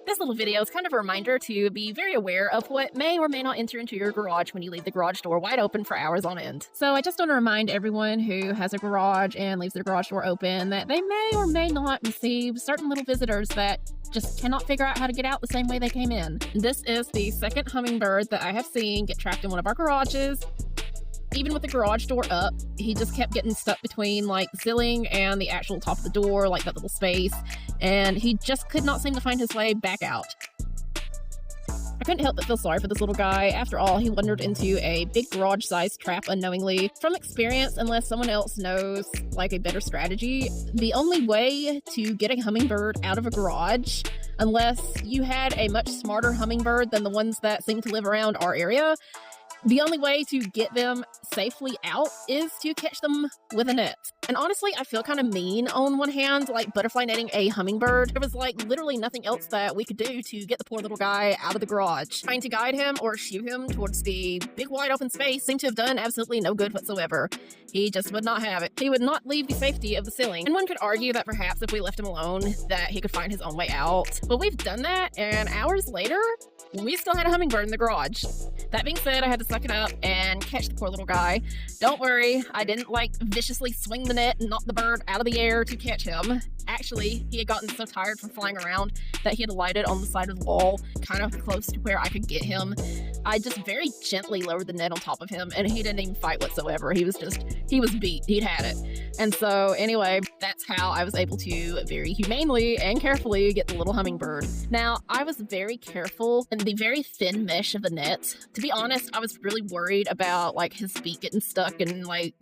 This little video is kind of a reminder to be very aware of what may or may not enter into your garage when you leave the garage door wide open for hours on end. So I just want to remind everyone who has a garage and leaves their garage door open that they may or may not receive certain little visitors that just cannot figure out how to get out the same way they came in. This is the second hummingbird that I have seen get trapped in one of our garages. Even with the garage door up, he just kept getting stuck between like the ceiling and the actual top of the door, like that little space, and he just could not seem to find his way back out. I couldn't help but feel sorry for this little guy. After all, he wandered into a big garage-sized trap unknowingly. From experience, unless someone else knows like a better strategy, the only way to get a hummingbird out of a garage, unless you had a much smarter hummingbird than the ones that seem to live around our area, the only way to get them safely out is to catch them with a net. And honestly, I feel kind of mean on one hand, like butterfly netting a hummingbird. There was like literally nothing else that we could do to get the poor little guy out of the garage. Trying to guide him or shoo him towards the big wide open space seemed to have done absolutely no good whatsoever. He just would not have it. He would not leave the safety of the ceiling. And one could argue that perhaps if we left him alone, that he could find his own way out. But we've done that, and hours later, we still had a hummingbird in the garage. That being said, I had to suck it up and catch the poor little guy. Don't worry, I didn't like viciously swing the net and knock the bird out of the air to catch him. Actually, he had gotten so tired from flying around that he had alighted on the side of the wall, kind of close to where I could get him. I just very gently lowered the net on top of him, and he didn't even fight whatsoever. He was beat. He'd had it. And so anyway, that's how I was able to very humanely and carefully get the little hummingbird. Now, I was very careful in the very thin mesh of the net. To be honest, I was really worried about like his feet getting stuck and like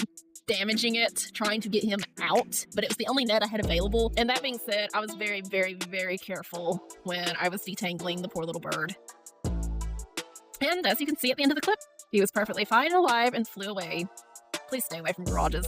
damaging it, trying to get him out, but it was the only net I had available. And that being said, I was very, very, very careful when I was detangling the poor little bird. And as you can see at the end of the clip, he was perfectly fine and alive and flew away. Please stay away from garages.